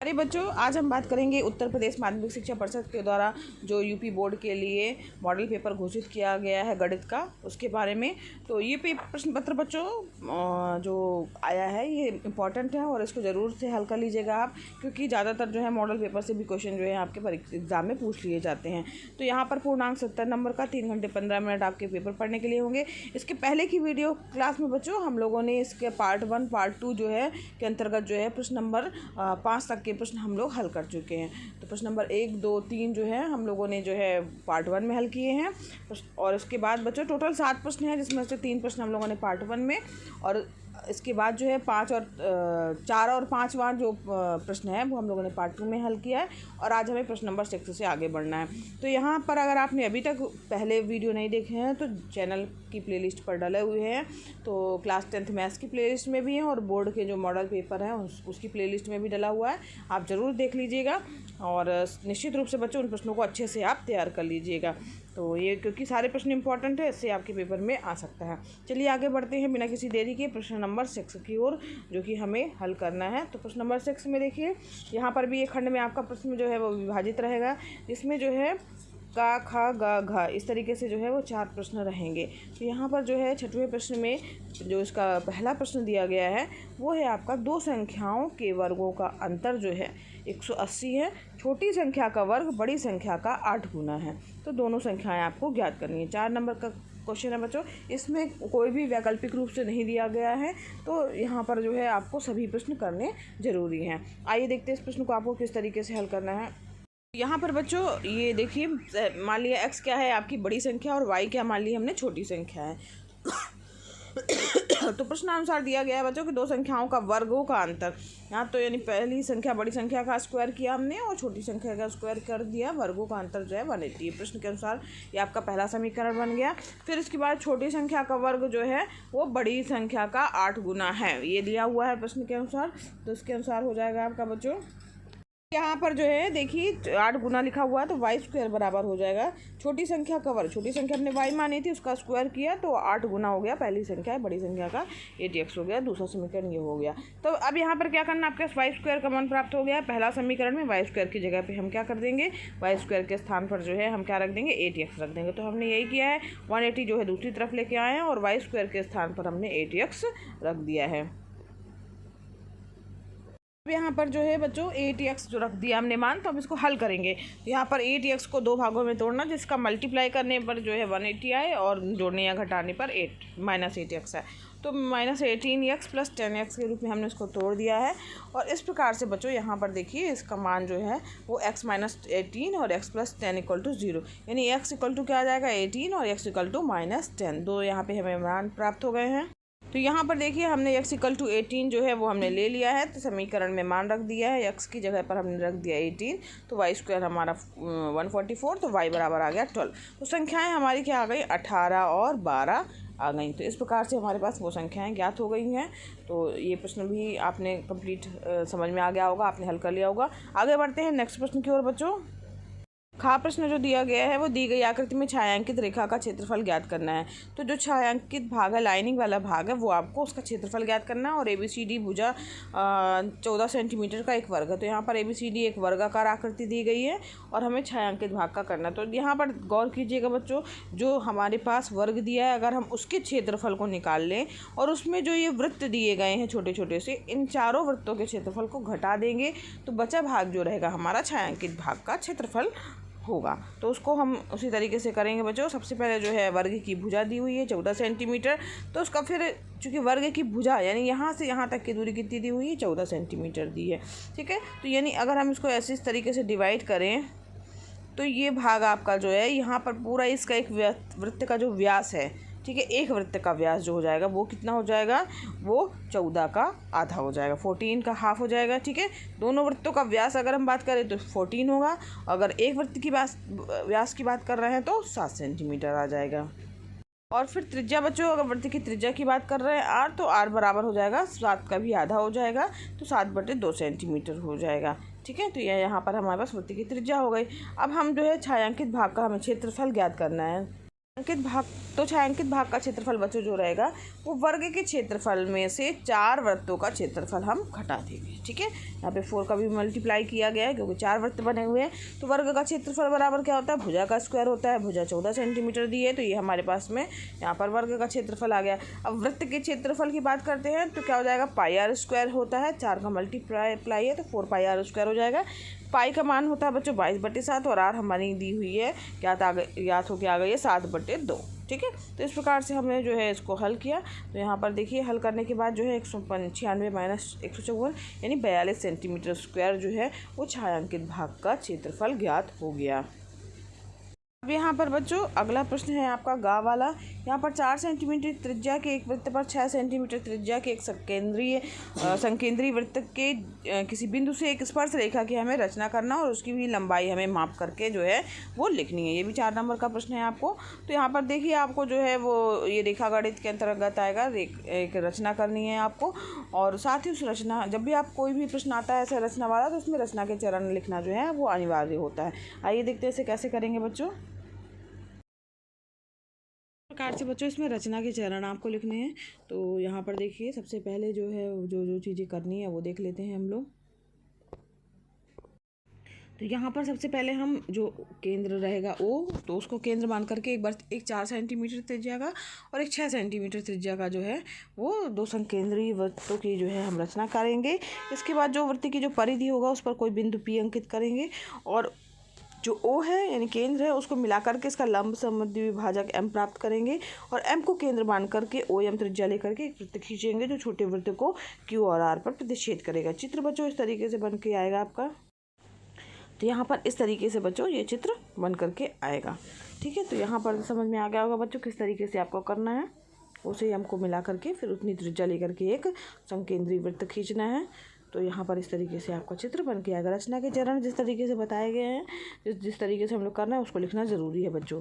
अरे बच्चों, आज हम बात करेंगे उत्तर प्रदेश माध्यमिक शिक्षा परिषद के द्वारा जो यूपी बोर्ड के लिए मॉडल पेपर घोषित किया गया है गणित का, उसके बारे में। तो ये प्रश्न पत्र बच्चों जो आया है ये इम्पॉर्टेंट है और इसको ज़रूर से हल कर लीजिएगा आप, क्योंकि ज़्यादातर जो है मॉडल पेपर से भी क्वेश्चन जो है आपके एग्ज़ाम में पूछ लिए जाते हैं। तो यहाँ पर पूर्णांक 70 नंबर का 3 घंटे 15 मिनट आपके पेपर पढ़ने के लिए होंगे। इसके पहले की वीडियो क्लास में बच्चों हम लोगों ने इसके पार्ट 1 पार्ट 2 जो है के अंतर्गत जो है प्रश्न नंबर 5 तक के प्रश्न हम लोग हल कर चुके हैं। तो प्रश्न नंबर 1, 2, 3 जो है हम लोगों ने जो है पार्ट 1 में हल किए हैं, और इसके बाद बच्चों टोटल 7 प्रश्न हैं, जिसमें से 3 प्रश्न हम लोगों ने पार्ट 1 में, और इसके बाद जो है 4 और 5वां जो प्रश्न है वो हम लोगों ने पार्ट 2 में हल किया है। और आज हमें प्रश्न नंबर 6 से आगे बढ़ना है। तो यहाँ पर अगर आपने अभी तक पहले वीडियो नहीं देखे हैं तो चैनल की प्लेलिस्ट पर डले हुए हैं, तो क्लास 10th मैथ्स की प्लेलिस्ट में भी हैं और बोर्ड के जो मॉडल पेपर हैं उसकी प्लेलिस्ट में भी डला हुआ है, आप ज़रूर देख लीजिएगा। और निश्चित रूप से बच्चों उन प्रश्नों को अच्छे से आप तैयार कर लीजिएगा। तो ये क्योंकि सारे प्रश्न इंपॉर्टेंट है, इससे आपके पेपर में आ सकता है। चलिए आगे बढ़ते हैं बिना किसी देरी के प्रश्न नंबर 6 की ओर, जो कि हमें हल करना है। तो प्रश्न नंबर 6 में देखिए, यहाँ पर भी एक खंड में आपका प्रश्न जो है वो विभाजित रहेगा, जिसमें जो है का, खा, गा, घा इस तरीके से जो है वो 4 प्रश्न रहेंगे। तो यहाँ पर जो है 6वें प्रश्न में जो इसका पहला प्रश्न दिया गया है वो है आपका 2 संख्याओं के वर्गों का अंतर जो है 180 है। छोटी संख्या का वर्ग बड़ी संख्या का 8 गुना है। तो दोनों संख्याएं आपको ज्ञात करनी है। 4 नंबर का क्वेश्चन है बच्चों, इसमें कोई भी वैकल्पिक रूप से नहीं दिया गया है, तो यहाँ पर जो है आपको सभी प्रश्न करने ज़रूरी हैं। आइए देखते हैं इस प्रश्न को आपको किस तरीके से हल करना है। यहाँ पर बच्चों ये देखिए, मान लिया x क्या है आपकी बड़ी संख्या और y क्या मान लिया हमने छोटी संख्या है। तो प्रश्नानुसार दिया गया है बच्चों कि 2 संख्याओं का वर्गों का अंतर, यहाँ तो यानी पहली संख्या बड़ी संख्या का स्क्वायर किया हमने और छोटी संख्या का स्क्वायर कर दिया, वर्गों का अंतर जो है 180। प्रश्न के अनुसार ये आपका पहला समीकरण बन गया। फिर इसके बाद छोटी संख्या का वर्ग जो है वो बड़ी संख्या का 8 गुना है, ये दिया हुआ है प्रश्न के अनुसार। तो इसके अनुसार हो जाएगा आपका बच्चों, यहाँ पर जो है देखिए 8 गुना लिखा हुआ है, तो y स्क्वायर बराबर हो जाएगा छोटी संख्या का वर्ग, छोटी संख्या हमने y मानी थी उसका स्क्वायर किया तो 8 गुना हो गया पहली संख्या है, बड़ी संख्या का 8x हो गया। दूसरा समीकरण ये हो गया। तो अब यहाँ पर क्या करना, आपके y स्क्वायर का मान प्राप्त हो गया। पहला समीकरण में y स्क्वायर की जगह पे हम क्या कर देंगे, y स्क्वायर के स्थान पर जो है हम क्या रख देंगे, 8x रख देंगे। तो हमने यही किया है, 180 जो है दूसरी तरफ लेके आए हैं और y स्क्वायर के स्थान पर हमने 8x रख दिया है। अब यहाँ पर जो है बच्चों 8x जो रख दिया हमने मान, तो हम इसको हल करेंगे। तो यहाँ पर 8x को 2 भागों में तोड़ना, जिसका मल्टीप्लाई करने पर जो है 180 आए और जोड़ने या घटाने पर -8x है। तो -18x + 10x के रूप में हमने इसको तोड़ दिया है। और इस प्रकार से बच्चों यहाँ पर देखिए इसका मान जो है वो x - 18 और x + 10 = 0, यानी x = क्या आ जाएगा 18 और x = -10। दो यहाँ पे हमें मान प्राप्त हो गए हैं। तो यहाँ पर देखिए हमने x = 18 जो है वो हमने ले लिया है, तो समीकरण में मान रख दिया है, x की जगह पर हमने रख दिया 18, तो y स्क्वायर हमारा 144, तो y बराबर आ गया 12। तो संख्याएं हमारी क्या आ गई, 18 और 12 आ गई। तो इस प्रकार से हमारे पास वो संख्याएं ज्ञात हो गई हैं। तो ये प्रश्न भी आपने कंप्लीट समझ में आ गया होगा, आपने हल कर लिया होगा। आगे बढ़ते हैं नेक्स्ट प्रश्न की ओर बच्चों। खा प्रश्न जो दिया गया है वो दी गई आकृति में छायांकित रेखा का क्षेत्रफल ज्ञात करना है। तो जो छायांकित भाग है, लाइनिंग वाला भाग है, वो आपको उसका क्षेत्रफल ज्ञात करना है। और ABCD भुजा 14 सेंटीमीटर का एक वर्ग है। तो यहाँ पर ABCD एक वर्गाकार आकृति दी गई है और हमें छायांकित भाग का करना है। तो यहाँ पर गौर कीजिएगा बच्चों, जो हमारे पास वर्ग दिया है अगर हम उसके क्षेत्रफल को निकाल लें और उसमें जो ये वृत्त दिए गए हैं छोटे छोटे से, इन चारों वृत्तों के क्षेत्रफल को घटा देंगे तो बचा भाग जो रहेगा हमारा छायांकित भाग का क्षेत्रफल होगा। तो उसको हम उसी तरीके से करेंगे बच्चों। सबसे पहले जो है वर्ग की भुजा दी हुई है 14 सेंटीमीटर, तो उसका फिर चूँकि वर्ग की भुजा यानी यहाँ से यहाँ तक की दूरी कितनी दी हुई है, 14 सेंटीमीटर दी है, ठीक है। तो यानी अगर हम इसको ऐसे इस तरीके से डिवाइड करें तो ये भाग आपका जो है यहाँ पर पूरा इसका एक वृत्त का जो व्यास है, ठीक है, एक वृत्त का व्यास जो हो जाएगा वो कितना हो जाएगा, वो 14 का आधा हो जाएगा, 14 का हाफ हो जाएगा, ठीक है। दोनों वृत्तों का व्यास अगर हम बात करें तो 14 होगा, अगर एक वृत्त की व्यास की बात कर रहे हैं तो 7 सेंटीमीटर आ जाएगा। और फिर त्रिज्या बच्चों, अगर वृत्त की त्रिज्या की बात कर रहे हैं r, तो r बराबर हो जाएगा 7 का भी आधा हो जाएगा, तो 7/2 सेंटीमीटर हो जाएगा, ठीक है। तो यह यहाँ पर हमारे पास वृत्त की त्रिज्या हो गई। अब हम जो है छायांकित भाग का हमें क्षेत्रफल ज्ञात करना है। छायांकित भाग, तो छायांकित भाग का क्षेत्रफल बच्चों जो रहेगा वो वर्ग के क्षेत्रफल में से 4 वृत्तों का क्षेत्रफल हम घटा देंगे। ठीक है, यहाँ पे 4 का भी मल्टीप्लाई किया गया है क्योंकि 4 वृत्त बने हुए हैं। तो वर्ग का क्षेत्रफल बराबर क्या होता है, भुजा का स्क्वायर होता है। भुजा 14 सेंटीमीटर दी है, तो ये हमारे पास में यहाँ पर वर्ग का क्षेत्रफल आ गया। अब वृत्त के क्षेत्रफल की बात करते हैं तो क्या हो जाएगा, पाई आर स्क्वायर होता है। 4 का मल्टीप्लाई है तो 4 पाई आर स्क्वायर हो जाएगा। पाई का मान होता है बच्चों 22/7 और आर हमारी दी हुई है ज्ञात होके आ गई है 7/2। ठीक है, तो इस प्रकार से हमने जो है इसको हल किया। तो यहाँ पर देखिए हल करने के बाद जो है 195 माइनस 154 यानी 42 सेंटीमीटर स्क्वायर जो है वो छायांकित भाग का क्षेत्रफल ज्ञात हो गया। अब यहाँ पर बच्चों अगला प्रश्न है आपका गा वाला। यहाँ पर 4 सेंटीमीटर त्रिज्या के एक वृत्त पर 6 सेंटीमीटर त्रिज्या के एक संकेंद्रीय वृत्त के किसी बिंदु से एक स्पर्श रेखा की हमें रचना करना और उसकी भी लंबाई हमें माप करके जो है वो लिखनी है। ये भी 4 नंबर का प्रश्न है आपको। तो यहाँ पर देखिए आपको जो है वो ये रेखा गणित के अंतर्गत आएगा, एक रचना करनी है आपको। और साथ ही उस रचना, जब भी आप कोई भी प्रश्न आता है ऐसे रचना वाला, तो उसमें रचना के चरण लिखना जो है वो अनिवार्य होता है। आइए देखते हैं इसे कैसे करेंगे बच्चों। प्रकार से बच्चों इसमें रचना के चरण आपको लिखने हैं। तो यहाँ पर देखिए सबसे पहले जो है जो चीज़ें करनी है वो देख लेते हैं हम लोग। तो यहाँ पर सबसे पहले हम जो केंद्र रहेगा ओ, तो उसको केंद्र मान करके एक 4 सेंटीमीटर त्रिज्या का और एक 6 सेंटीमीटर त्रिज्या का जो है वो 2 संकेंद्रीय वृत्तों की जो है हम रचना करेंगे। इसके बाद जो वृत्त की जो परिधि होगा उस पर कोई बिंदु P अंकित करेंगे और जो O है यानी केंद्र है उसको मिला करके इसका लंब समद्वि विभाजक M प्राप्त करेंगे और M को केंद्र मान करके OM त्रिज्या लेकर के एक वृत्त खींचेंगे जो छोटे वृत्त को Q और R पर प्रतिच्छेद करेगा। चित्र बच्चों इस तरीके से बन के आएगा आपका। तो यहाँ पर इस तरीके से बच्चों ये चित्र बन करके आएगा। ठीक है, तो यहाँ पर समझ में आ गया होगा बच्चों किस तरीके से आपको करना है। उसे M को मिला करके फिर उतनी त्रिज्या लेकर के एक संकेंद्रीय वृत्त खींचना है। तो यहाँ पर इस तरीके से आपका चित्र बन के आएगा। रचना के चरण जिस तरीके से बताए गए हैं, जिस तरीके से हम लोग करना है उसको लिखना ज़रूरी है बच्चों।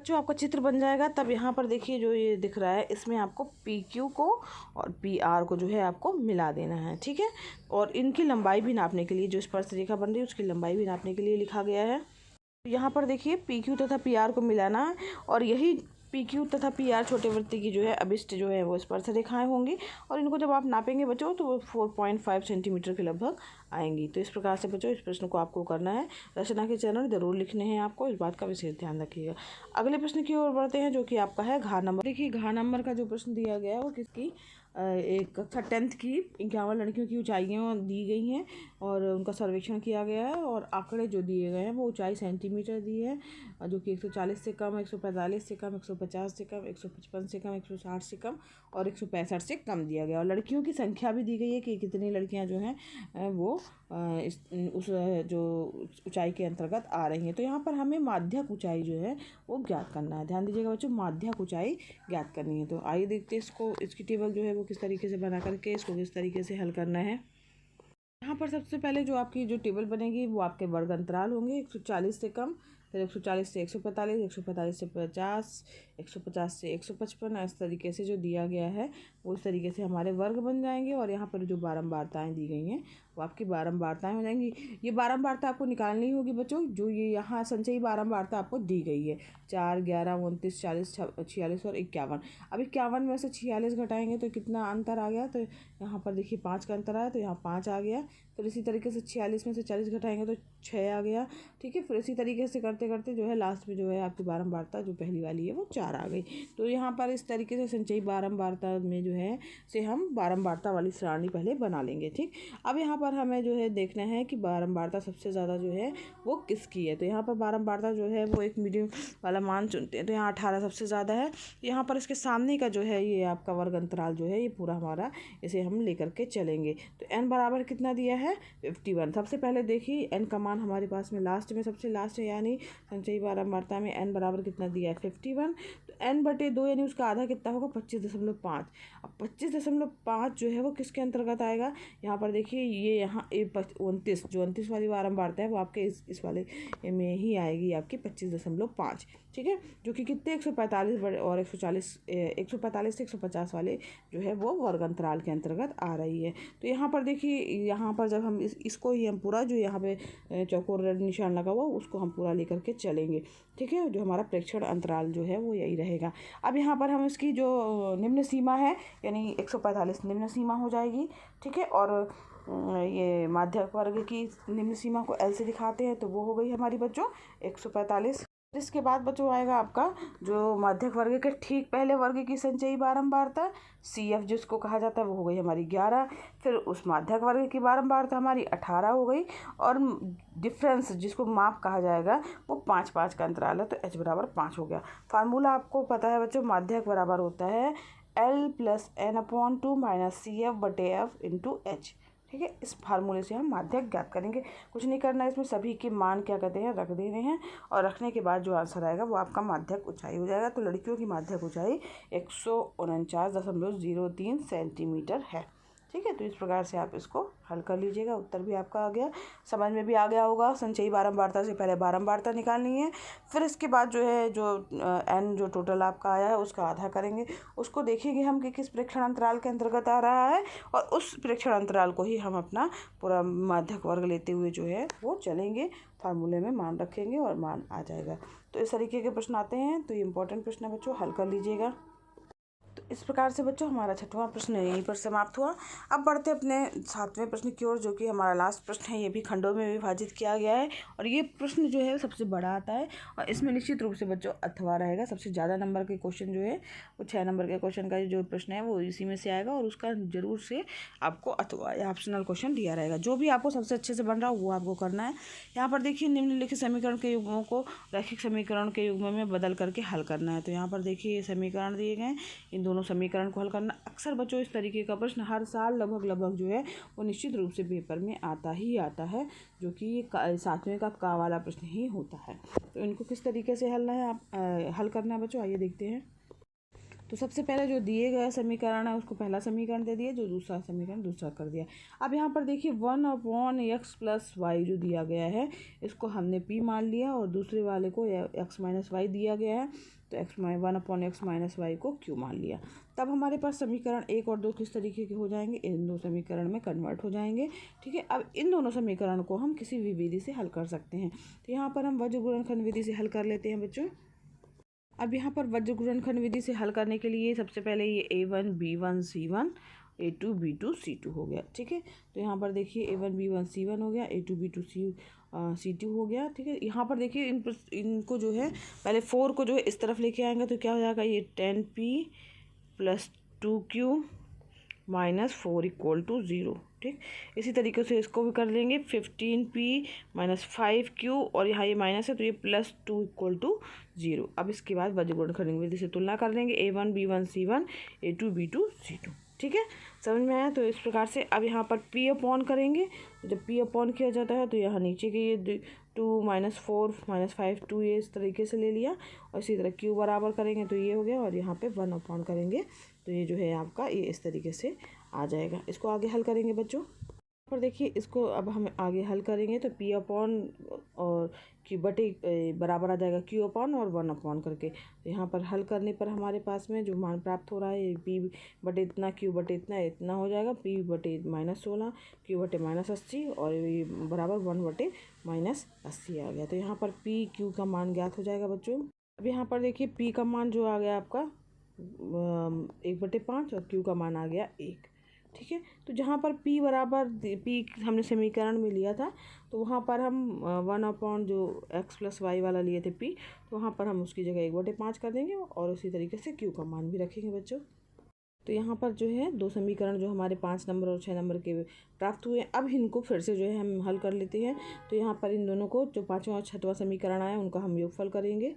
आपका चित्र बन जाएगा तब यहाँ पर देखिए जो ये दिख रहा है इसमें आपको PQ को और PR को जो है आपको मिला देना है। ठीक है, और इनकी लंबाई भी नापने के लिए, जो स्पर्श रेखा बन रही है उसकी लंबाई भी नापने के लिए लिखा गया है। यहाँ पर देखिए PQ तथा PR को मिलाना है और यही PQ तथा PR छोटे वृत्त की जो है अभिष्ट जो है वो स्पर्श रेखाएं होंगी और इनको जब आप नापेंगे बच्चों तो वो 4.5 सेंटीमीटर के लगभग आएंगी। तो इस प्रकार से बच्चों इस प्रश्न को आपको करना है। रचना के चरण जरूर लिखने हैं आपको, इस बात का विशेष ध्यान रखिएगा। अगले प्रश्न की ओर बढ़ते हैं जो कि आपका है घ नंबर। देखिए घ नंबर का जो प्रश्न दिया गया है वो किसकी, एक कक्षा 10th की 51 लड़कियों की ऊंचाइयाँ दी गई हैं और उनका सर्वेक्षण किया गया है और आंकड़े जो दिए गए हैं वो ऊंचाई सेंटीमीटर दी है जो कि 140 से कम, 145 से कम, 150 से कम, 155 से कम, 160 से कम और 165 से कम दिया गया। और लड़कियों की संख्या भी दी गई है कि कितनी लड़कियां जो हैं वो उस जो ऊंचाई के अंतर्गत आ रही हैं। तो यहाँ पर हमें माध्यक ऊंचाई जो है वो ज्ञात करना है। ध्यान दीजिएगा बच्चों, माध्यक ऊंचाई ज्ञात करनी है। तो आइए देखते हैं इसको, इसकी टेबल जो है वो किस तरीके से बना करके इसको किस तरीके से हल करना है। यहाँ पर सबसे पहले जो आपकी जो टेबल बनेगी वो आपके वर्ग अंतराल होंगे 140 से कम, फिर 140 से 145, 145 से 50, 150 से 155। इस तरीके से जो दिया गया है वो इस तरीके से हमारे वर्ग बन जाएंगे और यहाँ पर जो बारंबारताएँ दी गई हैं वो आपकी बारंबारताएँ हो जाएंगी। ये बारंबारता आपको निकालनी होगी बच्चों, जो ये यहाँ संचयी बारंबारता आपको दी गई है 4, 11, 29, 40, 46 और 51। अब 51 में से 46 घटाएंगे तो कितना अंतर आ गया, तो यहाँ पर देखिए 5 का अंतर आया तो यहाँ 5 आ गया। फिर इसी तरीके से 46 में से 40 घटाएंगे तो 6 आ गया। ठीक है, फिर इसी तरीके से करते करते जो है लास्ट में जो है आपकी बारंबारता जो पहली वाली है वो 4 आ गई। तो यहाँ पर इस तरीके से संचयी बारंबारता में जो है से हम बारंबारता वाली सारणी पहले बना लेंगे। ठीक, अब यहाँ पर हमें जो है देखना है कि बारंबारता सबसे ज़्यादा जो है वो किसकी है। तो यहाँ पर बारंबारता जो है वो एक मीडियम वाला मान चुनते हैं। तो यहाँ 18 सबसे ज़्यादा है। यहाँ पर इसके सामने का जो है ये आपका वर्ग अंतराल जो है ये पूरा हमारा इसे हम लेकर के चलेंगे। तो n बराबर कितना दिया है 51। सबसे पहले देखिए n का मान हमारे पास में लास्ट में सबसे लास्ट है, यानी संचयी बारंबारता में n बराबर कितना दिया है 51। तो n/2 यानी उसका आधा कितना होगा 25.5। अब 25.5 जो है वो किसके अंतर्गत आएगा, यहाँ पर देखिए ये ये यहाँ 29 जो 29 वाली बारंबारता है वो आपके इस वाले में ही आएगी आपकी 25.5, ठीक है, जो कि कितने 145 बड़े और 145 से 150 वाले जो है वो वर्ग अंतराल के अंतर्गत आ रही है। तो यहाँ पर देखिए, यहाँ पर जब हम इसको ही हम पूरा जो यहाँ पे चौकोर रेड निशान लगा हुआ उसको हम पूरा लेकर के चलेंगे, ठीक है, जो हमारा प्रेक्षण अंतराल जो है वो यही रहेगा। अब यहाँ पर हम इसकी जो निम्न सीमा है यानी 145 निम्न सीमा हो जाएगी, ठीक है, और ये माध्यक वर्ग की निम्न सीमा को एल से दिखाते हैं तो वो हो गई हमारी बच्चों 145। इसके बाद बच्चों आएगा आपका जो माध्यक वर्ग के ठीक पहले वर्ग की संचयी बारंबारता CF जिसको कहा जाता है वो हो गई हमारी 11। फिर उस माध्यक वर्ग की बारंबारता हमारी 18 हो गई और डिफरेंस जिसको माप कहा जाएगा वो 5-5 का अंतराल है तो H बराबर 5 हो गया। फार्मूला आपको पता है बच्चों, माध्यक बराबर होता है L + N/2 - CF/F × H, ठीक है। इस फार्मूले से हम माध्यक ज्ञात करेंगे। कुछ नहीं करना है इसमें, सभी के मान क्या कहते हैं रख देने हैं और रखने के बाद जो आंसर आएगा वो आपका माध्यक ऊंचाई हो जाएगा। तो लड़कियों की माध्यक ऊंचाई 149.03 सेंटीमीटर है, ठीक है। तो इस प्रकार से आप इसको हल कर लीजिएगा। उत्तर भी आपका आ गया, समझ में भी आ गया होगा। संचयी बारंबारता से पहले बारंबारता निकालनी है, फिर इसके बाद जो है जो n जो टोटल आपका आया है उसका आधा करेंगे, उसको देखेंगे हम कि किस प्रेक्षण अंतराल के अंतर्गत आ रहा है और उस प्रेक्षण अंतराल को ही हम अपना पूरा माध्यक वर्ग लेते हुए जो है वो चलेंगे, फार्मूले में मान रखेंगे और मान आ जाएगा। तो इस तरीके के प्रश्न आते हैं, तो ये इंपॉर्टेंट प्रश्न है बच्चों, हल कर लीजिएगा। तो इस प्रकार से बच्चों हमारा 6वां प्रश्न यहीं पर समाप्त हुआ। अब बढ़ते अपने 7वें प्रश्न की ओर, जो कि हमारा लास्ट प्रश्न है। ये भी खंडों में विभाजित किया गया है और ये प्रश्न जो है सबसे बड़ा आता है और इसमें निश्चित रूप से बच्चों अथवा रहेगा। सबसे ज़्यादा नंबर के क्वेश्चन जो है वो 6 नंबर के क्वेश्चन का जो प्रश्न है वो इसी में से आएगा और उसका जरूर से आपको अथवा या ऑप्शनल क्वेश्चन दिया रहेगा। जो भी आपको सबसे अच्छे से बन रहा हो वो आपको करना है। यहाँ पर देखिए, निम्नलिखित समीकरण के युग्मों को रैखिक समीकरण के युग्म में बदल करके हल करना है। तो यहाँ पर देखिए ये समीकरण दिए गए, इन दोनों समीकरण को हल करना। अक्सर बच्चों इस तरीके का प्रश्न हर साल लगभग जो है वो निश्चित रूप से पेपर में आता है, जो कि 7वें का वाला प्रश्न ही होता है। तो इनको किस तरीके से हल करना है बच्चों, आइए देखते हैं। तो सबसे पहले जो दिए गए समीकरण है उसको पहला समीकरण दे दिया, जो दूसरा समीकरण दूसरा कर दिया। अब यहाँ पर देखिए 1/x + y जो दिया गया है इसको हमने p मान लिया और दूसरे वाले को x - y दिया गया है तो 1/x - y को q मान लिया। तब हमारे पास समीकरण 1 और 2 किस तरीके के हो जाएंगे, इन दो समीकरण में कन्वर्ट हो जाएंगे, ठीक है। अब इन दोनों समीकरण को हम किसी भी विधि से हल कर सकते हैं। तो यहाँ पर हम वज्र गुणनखंड विधि से हल कर लेते हैं बच्चों। अब यहाँ पर वज्र गुणनखंड विधि से हल करने के लिए सबसे पहले ये a1 b1 c1 a2 b2 c2 हो गया, ठीक है। तो यहाँ पर देखिए a1 b1 c1 हो गया, a2 b2 c2 हो गया, ठीक है। यहाँ पर देखिए इनको जो है पहले 4 को जो है इस तरफ लेके आएंगे तो क्या हो जाएगा, ये 10p + 2q - 4 = 0, ठीक। इसी तरीके से इसको भी कर लेंगे 15p - 5q और यहाँ ये माइनस है तो ये +2 = 0। अब इसके बाद वज्र गुणनखंड विधि से तुलना कर लेंगे a1 b1 c1 a2 b2 c2, ठीक है। समझ में आया। तो इस प्रकार से अब यहाँ पर p/, करेंगे। जब p/, किया जाता है तो यहाँ नीचे के ये 2 - 4 - 5 2 ये इस तरीके से ले लिया और इसी तरह q बराबर करेंगे तो ये हो गया और यहाँ पे 1/, करेंगे तो ये जो है आपका ये इस तरीके से आ जाएगा। इसको आगे हल करेंगे बच्चों। पर देखिए इसको अब हम आगे हल करेंगे तो p/ और q बराबर आ जाएगा q/ और 1/ करके। तो यहाँ पर हल करने पर हमारे पास में जो मान प्राप्त हो रहा है p/ इतना q/ इतना हो जाएगा, p/ -16 q/ -80 और ये बराबर 1/ -80 आ गया। तो यहाँ पर p q का मान ज्ञात हो जाएगा बच्चों। अब यहाँ पर देखिए p का मान जो आ गया आपका 1/5 और q का मान आ गया 1, ठीक है। तो जहाँ पर p बराबर p हमने समीकरण में लिया था तो वहाँ पर हम 1/ जो x + y वाला लिए थे p, तो वहाँ पर हम उसकी जगह 1/5 कर देंगे और उसी तरीके से q का मान भी रखेंगे बच्चों। तो यहाँ पर जो है 2 समीकरण जो हमारे 5 नंबर और 6 नंबर के प्राप्त हुए। अब इनको फिर से जो है हम हल कर लेते हैं। तो यहाँ पर इन दोनों को जो 5वां और 6वां समीकरण आया उनका हम योगफल करेंगे।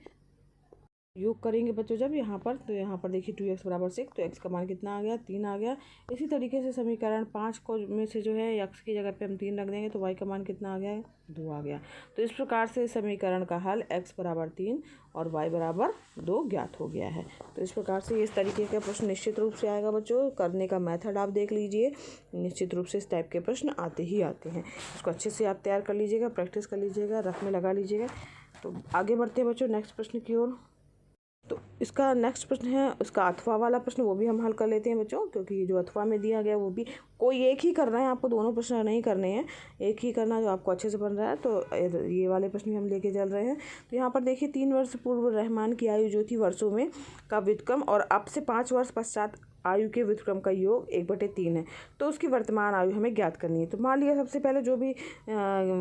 योग करेंगे बच्चों जब यहाँ पर, तो यहाँ पर देखिए 2x बराबर 6, तो x का मान कितना आ गया, 3 आ गया। इसी तरीके से समीकरण 5 को में से जो है x की जगह पे हम 3 रख देंगे, तो y का मान कितना आ गया, 2 आ गया। तो इस प्रकार से समीकरण का हल x बराबर 3 और y बराबर 2 ज्ञात हो गया है। तो इस प्रकार से इस तरीके का प्रश्न निश्चित रूप से आएगा बच्चों। करने का मेथड आप देख लीजिए, निश्चित रूप से इस टाइप के प्रश्न आते ही आते हैं। इसको अच्छे से आप तैयार कर लीजिएगा, प्रैक्टिस कर लीजिएगा, रफ में लगा लीजिएगा। तो आगे बढ़ते हैं बच्चों नेक्स्ट प्रश्न की ओर। तो इसका नेक्स्ट प्रश्न है उसका अथवा वाला प्रश्न, वो भी हम हल कर लेते हैं बच्चों, क्योंकि जो अथवा में दिया गया वो भी कोई एक ही करना है, आपको दोनों प्रश्न नहीं करने हैं, एक ही करना जो आपको अच्छे से बन रहा है। तो ये वाले प्रश्न भी हम लेके चल रहे हैं। तो यहाँ पर देखिए 3 वर्ष पूर्व रहमान की आयु जो थी वर्षों में का व्युत्क्रम और अब से 5 वर्ष पश्चात आयु के व्युत्क्रम का योग 1/3 है। तो उसकी वर्तमान आयु हमें ज्ञात करनी है। तो मान लिया सबसे पहले जो भी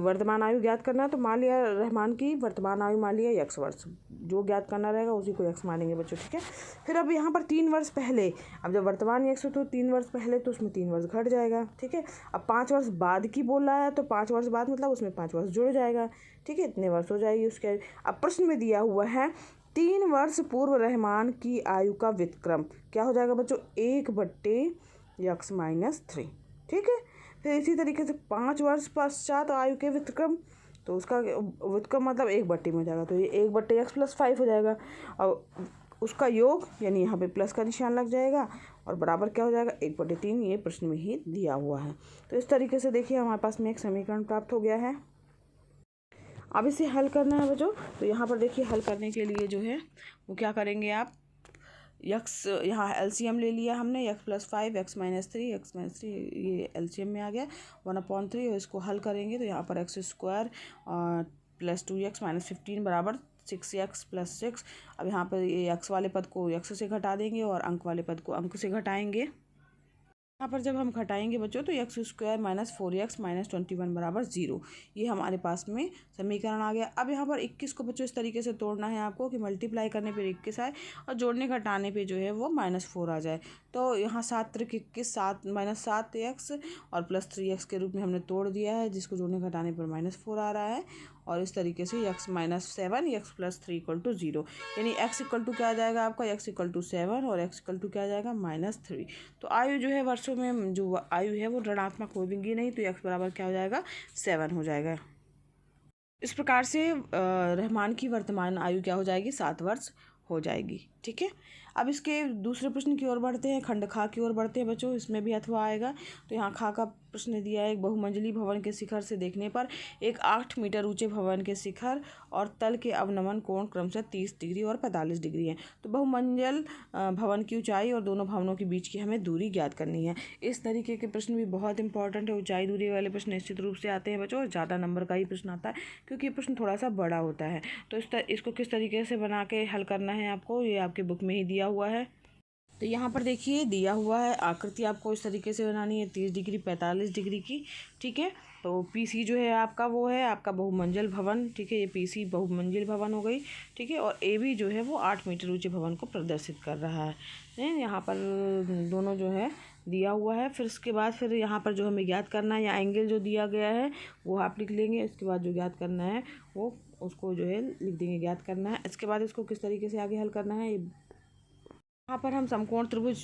वर्तमान आयु ज्ञात करना है, तो मान लिया रहमान की वर्तमान आयु मान लिया x वर्ष, जो ज्ञात करना रहेगा उसी को x मानेंगे बच्चों, ठीक है। फिर अब यहाँ पर 3 वर्ष पहले, अब जब वर्तमान x हो तो 3 वर्ष पहले तो उसमें 3 वर्ष घट जाएगा, ठीक है। अब 5 वर्ष बाद की बोल रहा है, तो 5 वर्ष बाद मतलब उसमें 5 वर्ष जुड़ जाएगा, ठीक है, इतने वर्ष हो जाएगी उसके। अब प्रश्न में दिया हुआ है 3 वर्ष पूर्व रहमान की आयु का व्युत्क्रम क्या हो जाएगा बच्चों, 1/x-3, ठीक है। फिर इसी तरीके से 5 वर्ष पश्चात आयु के व्युत्क्रम, तो उसका व्युत्क्रम मतलब 1/में हो जाएगा, तो ये 1/x+5 हो जाएगा। और उसका योग यानी यहाँ पे प्लस का निशान लग जाएगा और बराबर क्या हो जाएगा, 1/3। ये प्रश्न में ही दिया हुआ है। तो इस तरीके से देखिए हमारे पास में एक समीकरण प्राप्त हो गया है। अब इसे हल करना है बच्चों। तो यहाँ पर देखिए हल करने के लिए जो है वो क्या करेंगे आप, यक्स यहाँ एलसीएम ले लिया हमने, x+5 x-3 ये एलसीएम में आ गया 1/3, और इसको हल करेंगे तो यहाँ पर x² + 2x - 15 बराबर 6x+6। अब यहाँ पर ये x वाले पद को x से घटा देंगे और अंक वाले पद को अंक से घटाएंगे। यहाँ पर जब हम घटाएंगे बच्चों तो x² - 4x - 21 बराबर 0, ये हमारे पास में समीकरण आ गया। अब यहाँ पर 21 को बच्चों इस तरीके से तोड़ना है आपको कि मल्टीप्लाई करने पे 21 आए और जोड़ने घटाने पे जो है वो -4 आ जाए। तो यहाँ 7×21 7 और +3x के रूप में हमने तोड़ दिया है, जिसको जोड़ने घटाने पर -4 आ रहा है। और इस तरीके से x - 7 x+3 = 0, यानी x = क्या आ जाएगा आपका, x = 7 और x = क्या आ जाएगा, -3। तो आयु जो है वर्षों में जो आयु है वो ऋणात्मक होगी नहीं, तो x बराबर क्या हो जाएगा, 7 हो जाएगा। इस प्रकार से रहमान की वर्तमान आयु क्या हो जाएगी, 7 वर्ष हो जाएगी, ठीक है। अब इसके दूसरे प्रश्न की ओर बढ़ते हैं, खंड खा की ओर बढ़ते हैं बच्चों। इसमें भी अथवा आएगा। तो यहाँ खा का प्रश्न दिया है, एक बहुमंजिली भवन के शिखर से देखने पर एक 8 मीटर ऊंचे भवन के शिखर और तल के अवनमन कोण क्रमशः 30 डिग्री और 45 डिग्री है। तो बहुमंजिल भवन की ऊंचाई और दोनों भवनों के बीच की हमें दूरी ज्ञात करनी है। इस तरीके के प्रश्न भी बहुत इंपॉर्टेंट है। ऊंचाई दूरी वाले प्रश्न निश्चित रूप से आते हैं बच्चों, और ज़्यादा नंबर का ही प्रश्न आता है क्योंकि ये प्रश्न थोड़ा सा बड़ा होता है। तो इसको किस तरीके से बना के हल करना है आपको, ये आपके बुक में ही दिया हुआ है। तो यहाँ पर देखिए दिया हुआ है आकृति आपको इस तरीके से बनानी है, 30 डिग्री 45 डिग्री की, ठीक है। तो पीसी जो है आपका वो है आपका बहुमंजिल भवन, ठीक है, ये पीसी बहुमंजिल भवन हो गई, ठीक है। और ए बी जो है वो 8 मीटर ऊंचे भवन को प्रदर्शित कर रहा है। यहाँ पर दोनों जो है दिया हुआ है। फिर उसके बाद फिर यहाँ पर जो हमें ज्ञात करना है, या एंगल जो दिया गया है वो आप लिख लेंगे। इसके बाद जो ज्ञात करना है वो उसको जो है लिख देंगे, ज्ञात करना है। इसके बाद इसको किस तरीके से आगे हल करना है, यहाँ पर हम समकोण त्रिभुज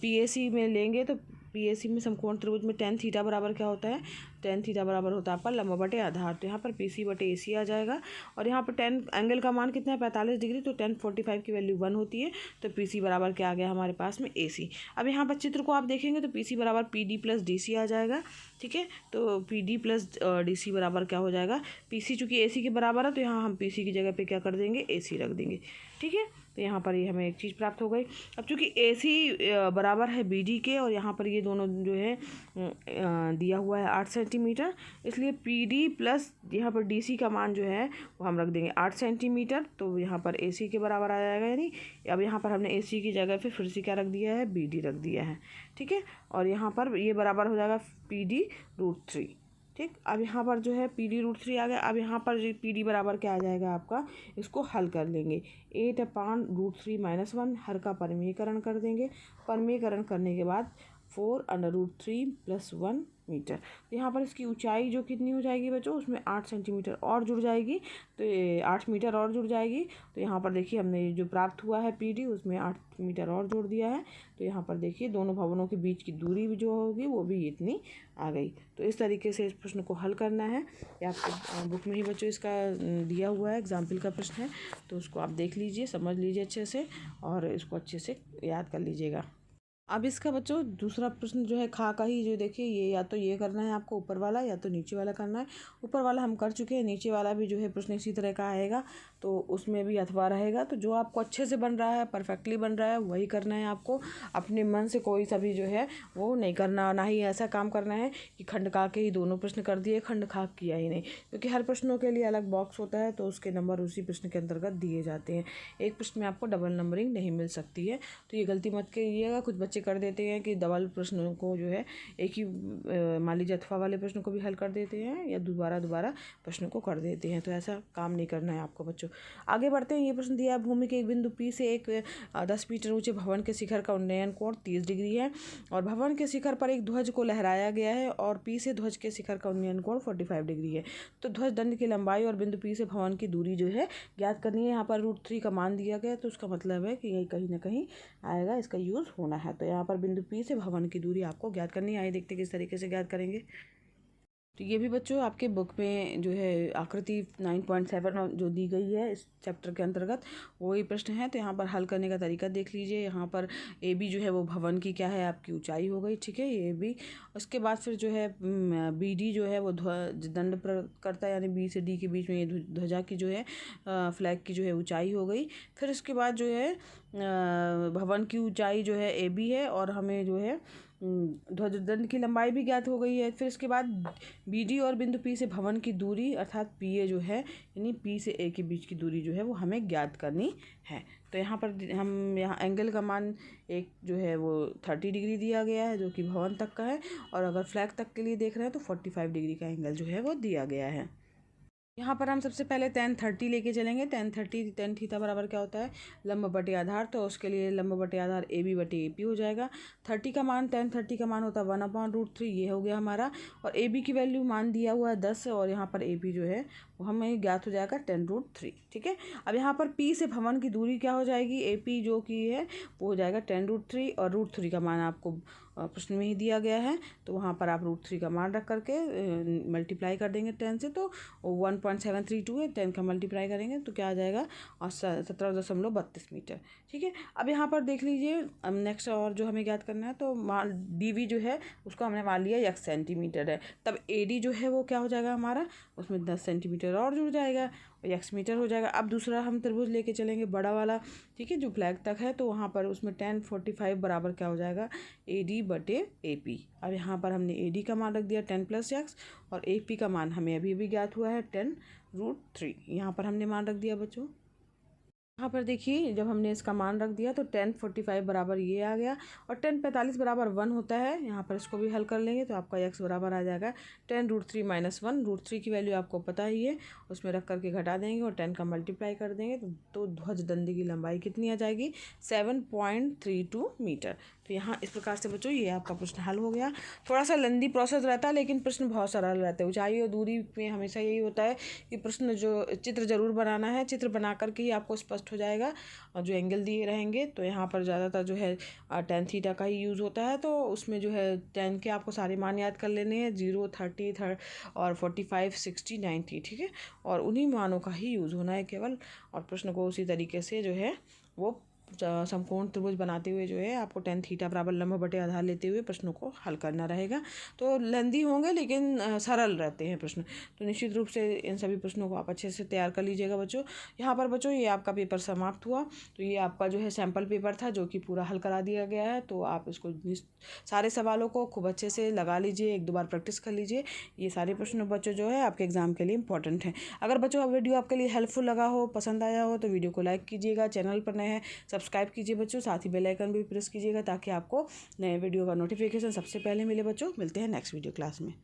पीएसी में लेंगे। तो पीएसी में समकोण त्रिभुज में tan थीटा बराबर क्या होता है, tan थीटा बराबर होता है आपका लंब बटे आधार। तो यहाँ पर PC बटे AC आ जाएगा। और यहाँ पर tan एंगल का मान कितना है, 45 डिग्री। तो tan 45 की वैल्यू 1 होती है। तो PC बराबर क्या आ गया हमारे पास में, AC। अब यहाँ पर चित्र को आप देखेंगे तो PC बराबर PD + DC आ जाएगा, ठीक है। तो PD + DC बराबर क्या हो जाएगा, PC चूँकि AC के बराबर है तो यहाँ हम PC की जगह पे क्या कर देंगे, AC रख देंगे, ठीक है। तो यहाँ पर ये हमें एक चीज़ प्राप्त हो गई। अब चूँकि AC बराबर है BD के, और यहाँ पर ये दोनों जो है दिया हुआ है 8 सेंटीमीटर, इसलिए PD प्लस यहाँ पर DC का मान जो है वो हम रख देंगे 8 सेंटीमीटर। तो यहाँ पर AC के बराबर आ जाएगा। यानी अब यहाँ पर हमने AC की जगह पे फिर से क्या रख दिया है, BD रख दिया है, ठीक है। और यहाँ पर ये बराबर हो जाएगा PD√3, ठीक। अब यहाँ पर जो है PD√3 आ गया। अब यहाँ पर PD बराबर क्या आ जाएगा आपका, इसको हल कर लेंगे। 8/√3 - 1 हर का परमीकरण कर देंगे। परमीकरण करने के बाद 4√3 + 1 मीटर। तो यहाँ पर इसकी ऊंचाई जो कितनी हो जाएगी बच्चों, उसमें 8 सेंटीमीटर और जुड़ जाएगी, तो ये 8 मीटर और जुड़ जाएगी। तो यहाँ पर देखिए हमने जो प्राप्त हुआ है PD, उसमें 8 मीटर और जोड़ दिया है। तो यहाँ पर देखिए दोनों भवनों के बीच की दूरी भी जो होगी वो भी इतनी आ गई। तो इस तरीके से इस प्रश्न को हल करना है। ये आपको बुक में ही बच्चों इसका दिया हुआ है, एग्जाम्पल का प्रश्न है, तो उसको आप देख लीजिए, समझ लीजिए अच्छे से और इसको अच्छे से याद कर लीजिएगा। अब इसका बच्चों दूसरा प्रश्न जो है खा का ही, जो देखिए ये या तो ये करना है आपको ऊपर वाला या तो नीचे वाला करना है। ऊपर वाला हम कर चुके हैं, नीचे वाला भी जो है प्रश्न इसी तरह का आएगा, तो उसमें भी अथवा रहेगा। तो जो आपको अच्छे से बन रहा है, परफेक्टली बन रहा है, वही करना है आपको। अपने मन से कोई सा भी जो है वो नहीं करना, ना ही ऐसा काम करना है कि खंड खा के ही दोनों प्रश्न कर दिए, खंड खा किया ही नहीं, क्योंकि हर प्रश्नों के लिए अलग बॉक्स होता है, तो उसके नंबर उसी प्रश्न के अंतर्गत दिए जाते हैं। एक प्रश्न में आपको डबल नंबरिंग नहीं मिल सकती है, तो ये गलती मत कीजिएगा। कुछ बच्चे कर देते हैं कि डबल प्रश्नों को जो है एक ही मान लीजिए अथवा वाले प्रश्न को भी हल कर देते हैं या दोबारा प्रश्न को कर देते हैं, तो ऐसा काम नहीं करना है आपको बच्चों। आगे बढ़ते हैं। ये प्रश्न दिया है, भूमि के एक बिंदु P से एक 10 मीटर ऊंचे भवन के शिखर का उन्नयन कोण 30 डिग्री है और भवन के शिखर पर एक ध्वज को लहराया गया है और P से ध्वज के शिखर का उन्नयन कोण 45 डिग्री है। तो ध्वज दंड की लंबाई और बिंदु P से भवन की दूरी जो है ज्ञात करनी है। यहाँ पर √3 का मान दिया गया, तो उसका मतलब है कि ये कहीं ना कहीं आएगा, इसका यूज़ होना है। तो यहाँ पर बिंदु P से भवन की दूरी आपको ज्ञात करनी है। आइए देखते हैं किस तरीके से ज्ञात करेंगे। तो ये भी बच्चों आपके बुक में जो है आकृति 9.7 जो दी गई है इस चैप्टर के अंतर्गत वही प्रश्न है। तो यहाँ पर हल करने का तरीका देख लीजिए। यहाँ पर AB जो है वो भवन की क्या है, आपकी ऊंचाई हो गई, ठीक है, ये AB। उसके बाद फिर जो है BD जो है वो दंड करता है, यानी B से D के बीच में ये ध्वजा की जो है फ्लैग की जो है ऊंचाई हो गई। फिर उसके बाद जो है भवन की ऊंचाई जो है AB है और हमें जो है ध्वज दंड की लंबाई भी ज्ञात हो गई है। फिर इसके बाद BD और बिंदु P से भवन की दूरी अर्थात PA जो है, यानी P से A के बीच की दूरी जो है वो हमें ज्ञात करनी है। तो यहाँ पर हम यहाँ एंगल का मान एक जो है वो 30 डिग्री दिया गया है, जो कि भवन तक का है, और अगर फ्लैग तक के लिए देख रहे हैं तो 45 डिग्री का एंगल जो है वो दिया गया है। यहाँ पर हम सबसे पहले tan 30 लेके चलेंगे। tan थीटा बराबर क्या होता है, लंब बटे आधार, तो उसके लिए लंब बटे आधार AB बटे AP हो जाएगा। 30 का मान, tan 30 का मान होता है 1/√3, ये हो गया हमारा। और AB की वैल्यू मान दिया हुआ है 10 और यहाँ पर AP जो है वो हमें ज्ञात हो जाएगा 10√3, ठीक है। अब यहाँ पर P से भवन की दूरी क्या हो जाएगी, AP जो की है वो हो जाएगा 10√3 और √3 का मान आपको प्रश्न में ही दिया गया है, तो वहाँ पर आप √3 का मान रख करके मल्टीप्लाई कर देंगे 10 से, तो 1.732 है, 10 का मल्टीप्लाई करेंगे तो क्या आ जाएगा, और 17.32 मीटर, ठीक है। अब यहाँ पर देख लीजिए नेक्स्ट और जो हमें ज्ञात करना है, तो मान DV जो है उसको हमने मान लिया x सेंटीमीटर है, तब AD जो है वो क्या हो जाएगा हमारा, उसमें 10 सेंटीमीटर और जुड़ जाएगा, x मीटर हो जाएगा। अब दूसरा हम त्रिभुज लेके चलेंगे बड़ा वाला, ठीक है, जो फ्लैग तक है, तो वहाँ पर उसमें tan 45 बराबर क्या हो जाएगा, AD बटे AP। अब यहाँ पर हमने AD का मान रख दिया 10 + x और AP का मान हमें अभी भी ज्ञात हुआ है 10√3, यहाँ पर हमने मान रख दिया बच्चों। यहाँ पर देखिए जब हमने इसका मान रख दिया तो 1045 बराबर ये आ गया और 1045 बराबर 1 होता है। यहाँ पर इसको भी हल कर लेंगे तो आपका x बराबर आ जाएगा 10√3 - 1। √3 की वैल्यू आपको पता ही है, उसमें रख करके घटा देंगे और 10 का मल्टीप्लाई कर देंगे तो ध्वज दंड की लंबाई कितनी आ जाएगी, 7.32 मीटर। तो यहाँ इस प्रकार से बच्चों ये आपका प्रश्न हल हो गया। थोड़ा सा लंबी प्रोसेस रहता है लेकिन प्रश्न बहुत सरल रहते हैं। ऊंचाई और दूरी में हमेशा यही होता है कि प्रश्न जो चित्र जरूर बनाना है, चित्र बना करके ही आपको स्पष्ट हो जाएगा और जो एंगल दिए रहेंगे। तो यहाँ पर ज़्यादातर जो है tan थीटा का ही यूज़ होता है, तो उसमें जो है tan के आपको सारे मान याद कर लेने हैं, 0, 30 और 45, 60, 90, ठीक है, और उन्हीं मानों का ही यूज़ होना है केवल। और प्रश्न को उसी तरीके से जो है वो समकोण त्रिभुज बनाते हुए जो है आपको tan थीटा बराबर लंब बटे आधार लेते हुए प्रश्नों को हल करना रहेगा। तो लेंदी होंगे लेकिन सरल रहते हैं प्रश्न, तो निश्चित रूप से इन सभी प्रश्नों को आप अच्छे से तैयार कर लीजिएगा बच्चों। यहाँ पर बच्चों ये आपका पेपर समाप्त हुआ। तो ये आपका जो है सैम्पल पेपर था जो कि पूरा हल करा दिया गया है। तो आप इसको सारे सवालों को खूब अच्छे से लगा लीजिए, 1-2 बार प्रैक्टिस कर लीजिए। ये सारे प्रश्न बच्चों जो है आपके एग्जाम के लिए इंपॉर्टेंट हैं। अगर बच्चों वीडियो आपके लिए हेल्पफुल लगा हो, पसंद आया हो, तो वीडियो को लाइक कीजिएगा। चैनल पर नए हैं सब्सक्राइब कीजिए बच्चों, साथ ही बेल आइकन भी प्रेस कीजिएगा ताकि आपको नए वीडियो का नोटिफिकेशन सबसे पहले मिले बच्चों। मिलते हैं नेक्स्ट वीडियो क्लास में।